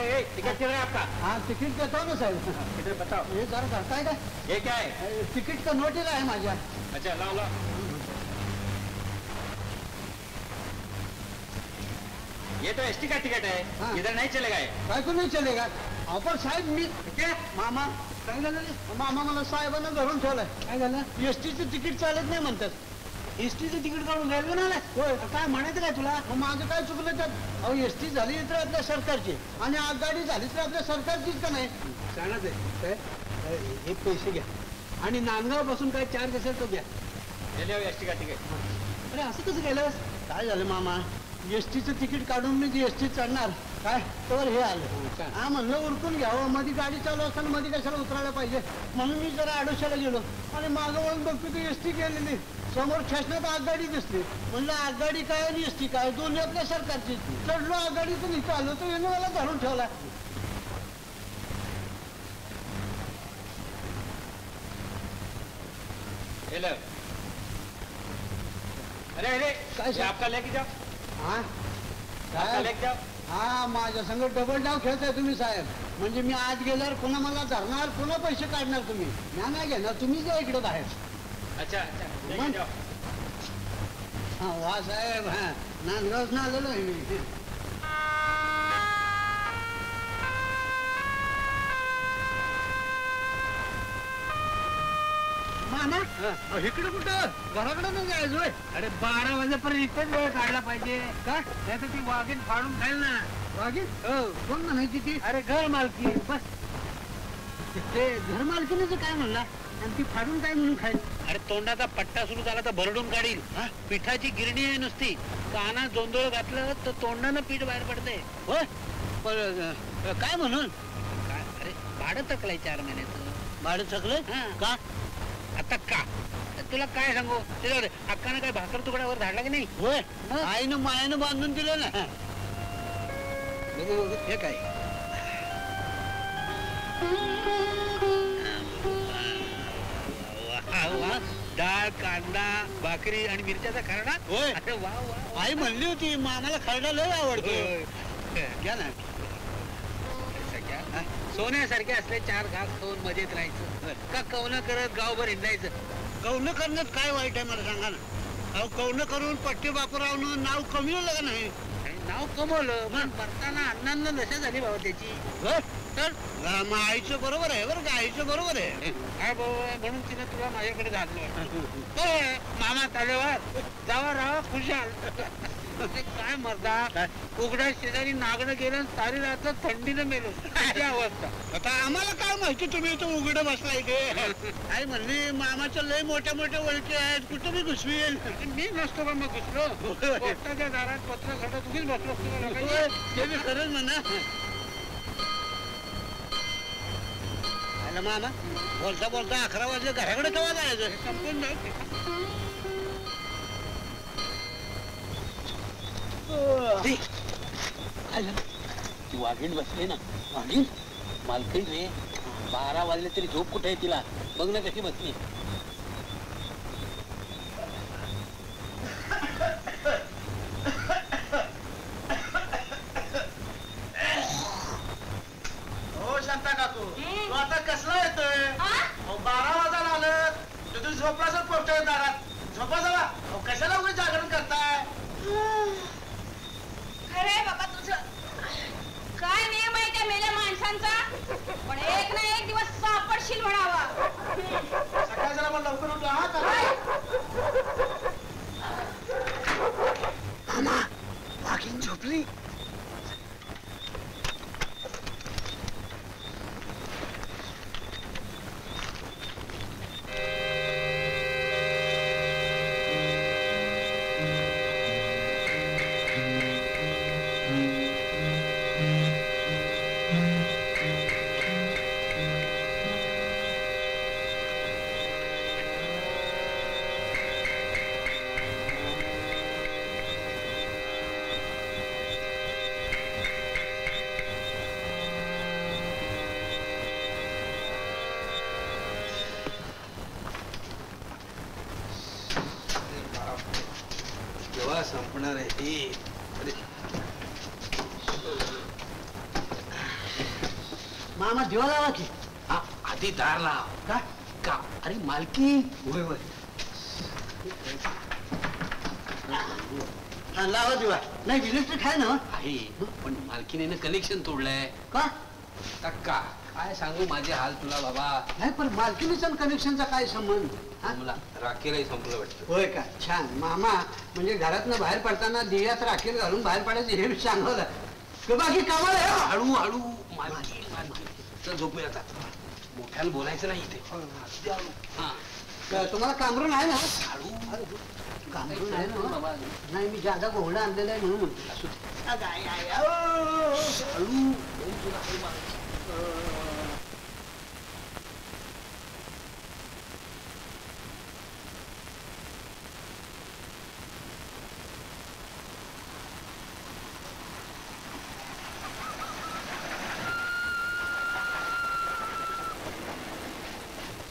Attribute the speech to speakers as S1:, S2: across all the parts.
S1: Ticket कितना है आपका?
S2: हाँ तिकीट देतो ना साहेब.
S1: इधर बताओ.
S2: हे जरा करताय काय?
S1: ये क्या है?
S2: तिकीट का नोट आहे माझ्या.
S1: अच्छा लाओ लाओ. ये तो एसटी का टिकट है.
S2: हाँ.
S1: इधर नहीं चलेगा.
S2: काय को नाही चलेगा. आपण साहेब मी
S1: क्या
S2: मामा काय झालं? मामा मला साहेबांना धरून ठेवलंय. काय झालं? एसटीचं तिकीट चालत नाही म्हणतात.
S1: एसटीचं तिकीट काढून रेल्वे ना.
S2: होय.
S1: काय म्हणायचं काय तुला?
S2: माझं काय चुकलं त्यात? अहो एसटी झाली तर आपल्या सरकारची आणि आगगाडी झाली तर आपल्या सरकारचीच का नाही?
S1: छानच आहे. हे पैसे घ्या आणि नांदगाव पासून काय चार्ज असेल तो घ्या. एसटी का तिकीट.
S2: अरे असं कसं केलंस? काय झालं मामा? एसटीचं तिकीट काढून मी एसटी चढणार काय तर हे आलं. हा म्हणलं उरकून घ्यावं. मध्ये गाडी चालू असताना मध्ये कशाला उतरायला पाहिजे म्हणून मी जरा आडोशाला गेलो आणि मागं वळून बघतो ती एसटी गेलेली. समोर शासनात आगगाडी दिसली. म्हणलं आगगाडी काय आणि एसटी काय दोन्ही आपल्या सरकारची. चढलो आगगाडीतून इथं आलो तर याने मला धरून ठेवला.
S1: अरे अरे काय आपका लेके जाओ.
S2: हा
S1: आपका लेके जाओ.
S2: हा माझ्या संग डबल डाव खेळताय तुम्ही साहेब. म्हणजे मी आज गेल्यावर पुन्हा मला धरणार पुन्हा पैसे काढणार तुम्ही. मी नाही घेणार तुम्ही जा इकडे बाहेर.
S1: अच्छा अच्छा लेके जाओ.
S2: हा वा साहेब. हा नांदगावच ना आलेलो आहे मी. मामा इकडे कुठं घराकडे नाही जायचोय.
S1: अरे 12 वाजेपर्यंत इथेच वेळ काढला पाहिजे का? नाही तर ती वाघीण फाडून खाईल ना.
S2: वाघीण? कोण म्हणायची ती?
S1: अरे घर मालकी.
S2: बस ते घर मालकीनेच काय म्हणला आणि ती फाडून काय म्हणून खाईल?
S1: अरे तोंडाचा पट्टा सुरू झाला तर भरडून काढील. पिठाची गिरणी आहे नुसती. कानात जोंधळ घातलं तर तोंडानं पीठ बाहेर पडते.
S2: होय पण काय म्हणून?
S1: काय अरे भाडं थकलंय 4 महिन्याचं.
S2: भाडं थकलं का?
S1: आता का तुला काय सांगू. त्याच्यावर अक्कानं काय भाकर तुकड्यावर धाडला की नाही?
S2: होय आईनं मायानं बांधून दिलं ना.
S1: हे काय डाळ कांदा भाकरी आणि मिरच्याचा खरडा.
S2: होय
S1: अरे वा वा.
S2: आई म्हणली होती मामाला खरडा लय आवडतो.
S1: घ्या ना. सोन्यासारखे असले 4 घास खाऊन मजेत राहायचं का कौन करत गावभर हिंडायचं.
S2: कौन करण्यात काय वाईट आहे मला सांगा ना. अहो कौन करून पट्टी बापूरावनं नाव कमवलं का नाही?
S1: नाव कमवलं पण मरताना अण्णांना नशा झाली बाबा त्याची.
S2: तर मग आईचं बरोबर आहे बरं का. आईचं बरोबर आहे.
S1: काय बाबा म्हणून तिने तुला माझ्याकडे झालं. मामा तालेवर जावा राहा खुशाल. काय मरदा उघड्या शेजारी नागणं गेलं सारी रात्र थंडीनं मेलो. अवस्था.
S2: आता आम्हाला काय माहिती तुम्ही इथं उघडं बसलाय ते. आई म्हणली मामाच्या लय मोठ्या मोठ्या ओळखी आहेत कुठं मी घुसवील.
S1: मी नसतो का मग घुसलो. पोस्टाच्या दारात पत्र घडत उगीच बसलो.
S2: ते मी खरंच म्हणा. मामा बोलता बोलता 11 वाजले घराकडे केव्हा जायचं?
S1: संपून जाऊ.
S3: ती वाघीण बसली ना. वाघीण मालकीण रे. 12 वाजले तरी झोप कुठे आहे तिला? बघ ना कशी बसली.
S2: हो शांता काकू तू आता कसला येतोय? 12 वाजायला आलं तू झोपला पोहोचतोय दारात. झोपा जावा. कशाला उगाच जागरण करताय?
S4: खरंय बाबा तुझं. काय नियम आहे त्या मेल्या माणसांचा. पण एक ना एक दिवस सापडशील म्हणावा.
S2: सकाळी जरा मला लवकर उठला. हा वाघीण झोपली.
S3: संपणार आहे ती.
S2: मामा दिवा लावा की.
S3: हा, आधी दार लाव.
S2: का
S3: का अरे मालकी.
S2: होय होय. हा, लावा दिवा. नाही इलेक्ट्रिक आहे ना.
S3: आहे पण मालकीने कनेक्शन तोडलंय.
S2: का
S3: का काय सांगू माझे हाल तुला बाबा.
S2: नाही पण मालकीनीचा कनेक्शनचा काय संबंध. हा?
S3: मला राखेलाही संपलं वाटतं.
S2: होय का छान मामा. म्हणजे घरातनं बाहेर पडताना दिव्यात राखेल घालून बाहेर पडायचं हे सांगवलं की बाकी कामाला आहे हो.
S3: हळू हळू मालकी मालकी. चल झोपूया आता. मोठ्याला बोलायचं नाही इथे. हा
S2: तर तुम्हाला कामरून आहे ना.
S3: हळू.
S2: कामरून आहे ना बाबा. नाही मी जादा घोंगडा आणलेला आहे म्हणून म्हणतो.
S3: असू दे.
S2: अगं, आय, आय, ओ.
S3: हळू. तुला हळू मारायची.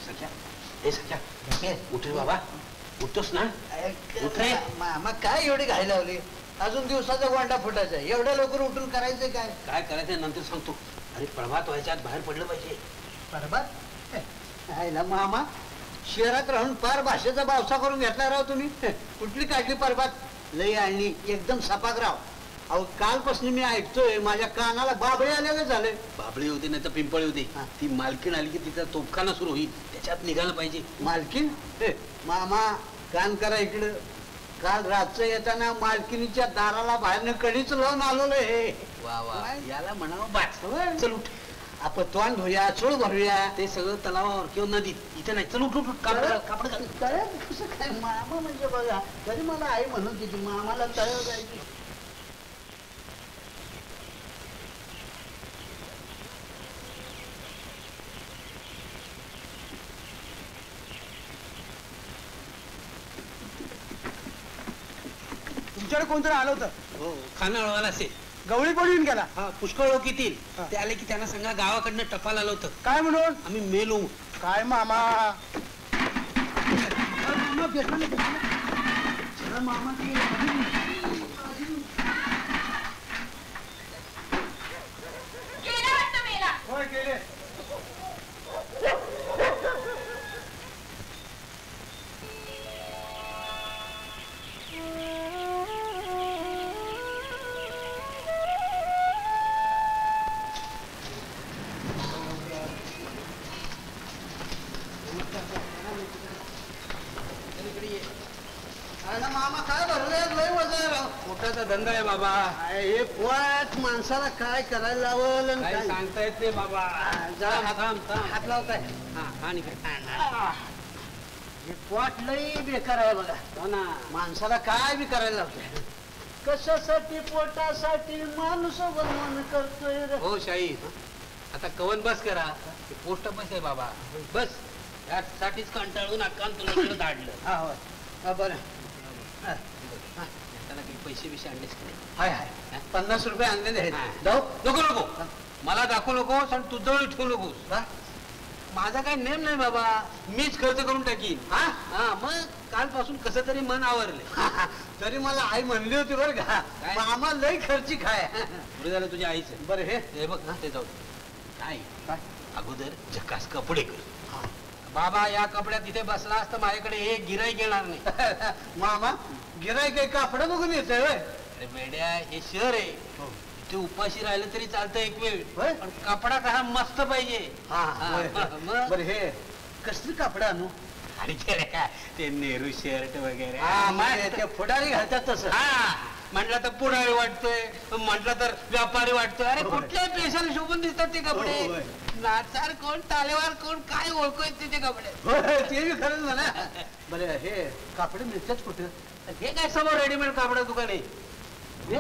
S3: सख्या हे सख्या उठ रे बाबा. उठतोस ना. उठ रे.
S2: मामा काय एवढी घाई लावली. अजून दिवसाचा गोंडा फुटायचा आहे. एवढ्या लवकर उठून करायचं काय.
S3: काय करायचं नंतर सांगतो. अरे प्रभात व्हायच्या आत बाहेर पडलं पाहिजे.
S2: बरोबर आयला मामा शहरात राहून फार भाषेचा बावसा करून घेतला राव तुम्ही. कुठली काढली परबात लई आणली एकदम सपाक राव. अहो कालपासून मी ऐकतोय माझ्या कानाला बाबळे आलेले झाले.
S3: बाबळी होती नाही तर पिंपळी होती.
S2: हा.
S3: ती मालकीण आली की तिचा तोफखाना सुरू होईल. त्याच्यात निघालं पाहिजे.
S2: मालकीन मामा कान करा इकडं. काल रातचं येताना मालकिनीच्या दाराला बाहेरनं कडीच लावून आलेलो हे.
S3: वा वा
S2: काय?
S3: याला म्हणावं बाच.
S2: होय.
S3: चल उठ.
S2: आपण तोंड धुया चूळ भरूया.
S3: ते सगळं तलावावर किंवा नदीत. इथे नाही. चल उठ उठ उठ. कापड घाल, कापड घाल.
S2: तळ्यात कसं काय मामा म्हणजे बघा तरी मला आई म्हणत होती मामाला तळ्यावर जायची.
S5: तुमच्याकडे कोणतरी आलं होतं.
S3: हो खानावळवाला असेल.
S5: गवळी कोण येऊन गेला.
S3: हा पुष्कळ लोक येतील.
S5: हा.
S3: ते आले की त्यांना सांगा गावाकडनं टपाल आलं होतं.
S5: काय म्हणून.
S3: आम्ही मेलो.
S5: काय मामा.
S2: मामा भेटला नाही, भेटला नाही. चला मामा ते
S4: गेला वाटतं मेला.
S5: होय गेले.
S2: अरे मामा काय भरले लय वजा आहे राव.
S3: मोठाचा धंदा आहे बाबा.
S2: हे पोट माणसाला काय करायला लावल आणि
S3: काय
S2: काय
S3: सांगता येत नाही बाबा.
S2: जरा
S3: थांब थांब.
S2: हात लावताय.
S3: हा हा निघा.
S2: हे पोट लई बेकार आहे बघा.
S3: हो ना.
S2: माणसाला काय बी करायला लावतोय. कशासाठी पोटासाठी माणूस मन करतोय रे.
S3: हो शाही. आता कवन बस करा. ते पोस्ट बस आहे बाबा. बस यासाठीच कंटाळून अक्कान तुला इकडं धाडलं.
S2: हा होय. हा, बरं हा, हा.
S3: त्यांना काही पैसे बिशे आणलेस की नाही.
S2: हाय हाय 50 रुपये आणलेले
S3: हा.
S2: आहेत. जाऊ
S3: नको नको. मला दाखवू नकोस आणि तू जवळ ठेवू नकोस.
S2: का?
S3: माझा काही नेम नाही बाबा. मीच खर्च करून टाकीन.
S2: हा?
S3: हा मग कालपासून कसं तरी मन आवरले.
S2: तरी मला आई म्हणली होती बरं का
S3: काय?
S2: मामा लई खर्ची खाय.
S3: पुढे झालं तुझ्या आईचं.
S2: बरं
S3: हे बघ ते जाऊ दे. काय
S2: काय?
S3: अगोदर झकास कपडे कर.
S2: हा.
S3: बाबा या कपड्यात इथे बसला असता माझ्याकडे एक गिराईक येणार नाही.
S2: मामा गिरायक काही कापड बघून येतोय होय.
S3: अरे मेड्या हे शहर आहे. इथे उपाशी राहिलं तरी चालतं एक वेळ.
S2: होय?
S3: पण कपडा कसा मस्त पाहिजे.
S2: हा,
S3: हा,
S2: होय.
S3: मग?
S2: बरं हे कसली कापड आणू.
S3: आणि ते रे काय, ते नेहरू शर्ट वगैरे.
S2: हा म्हणजे ते फुडारी घालतात तसं.
S3: हा म्हटलं तर पुढारी वाटतोय, म्हटलं तर व्यापारी वाटतोय. अरे
S2: होय.
S3: कुठल्याही पेशाला शोभून दिसतात ते कपडे.
S2: होय.
S3: नाचार कोण तालेवार कोण काय ओळखू येते ते कपडे.
S2: होय, ते बी खरंच म्हणा. बरं हे कापड मिळतात कुठं.
S3: हे काय समोर रेडीमेड कापड दुकान आहे.
S2: हे?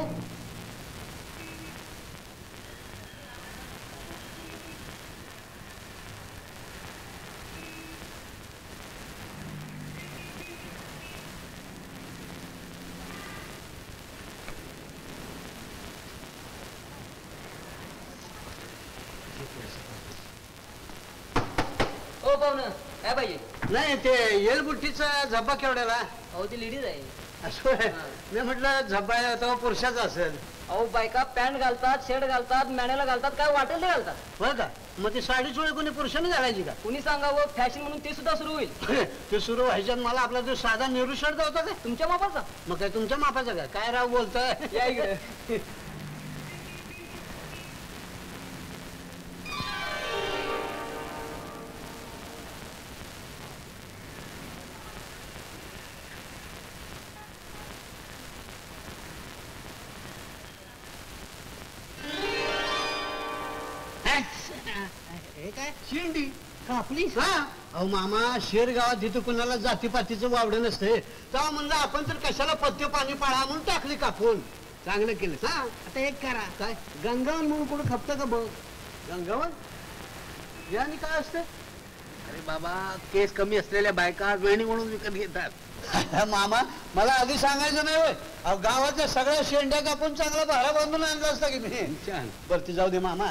S6: हो पाहुणं काय पाहिजे.
S2: नाही ते येलबुट्टीचा झब्बा केवढ्याला.
S6: अहो ती लेडीज आहे.
S2: असं आहे. मी म्हटलं झपाय तो पुरुषाचा असेल.
S6: अहो बायका पॅन्ट घालतात शर्ट घालतात मॅनेला घालतात काय वाटेल ते घालतात.
S2: हो का? मग ती साडी चोळी कोणी पुरुषाने घालायची का?
S6: कुणी सांगावं फॅशन म्हणून ते सुद्धा सुरू होईल.
S2: ते सुरू व्हायच्यात मला आपला जो साधा नेहरू शर्ट होता काय
S6: तुमच्या मापाचा.
S2: मग काय तुमच्या मापाचा काय? काय राव बोलताय?
S6: या इकडे.
S2: हे काय शेंडी कापली हा? अहो मामा शेरगावात जिथं कुणाला जातीपातीचं वावडं नसतंय तेव्हा म्हणलं आपण तर कशाला पथ्य पाणी पाळा म्हणून टाकली कापून. चांगलं केलं. हा आता एक करा काय गंगावन म्हणून कुठं खपतं का बघ. गंगावन याने काय असतं?
S3: अरे बाबा केस कमी असलेल्या बायका वेणी म्हणून विकत घेतात.
S2: मामा मला आधी सांगायचं नाही होय. अहो गावाच्या सगळ्या शेंड्या कापून चांगला भारा बांधून आणला असता की मी.
S3: छान.
S2: बरं ती जाऊ दे मामा.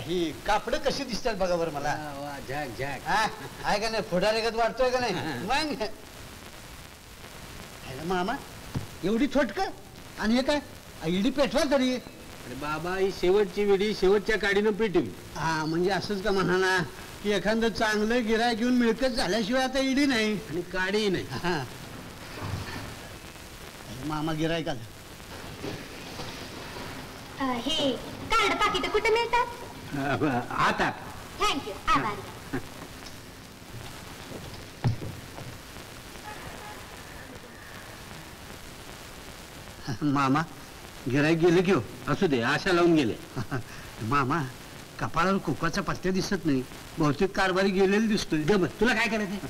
S2: ही कापडं कशी दिसतात बघा बरं मला.
S3: वा, वा, झॅक झॅक.
S2: हा, आहे का नाही फुडारेगत वाटतोय का नाही मग आहे ना मामा एवढी छोटक आणि हे काय इडी पेटवा तरी.
S3: अरे बाबा ही शेवटची विडी शेवटच्या काडीनं पेटवी.
S2: हा म्हणजे असंच का म्हणा ना की एखादं चांगलं गिराय घेऊन मिळकत झाल्याशिवाय आता इडी नाही.
S3: आणि काडी नाही.
S2: हा मामा गिराय का
S7: हे कार्ड पाकिट कुठे मिळतात?
S3: हातात.
S7: थँक्यू आभारी.
S2: मामा गिराय गेले की हो.
S3: असू दे आशा लावून गेले.
S2: मामा कपाळावर कुकाचा पत्त्या दिसत नाही. बहुतेक कारभारी गेलेला दिसतोय.
S3: तुला काय करायचं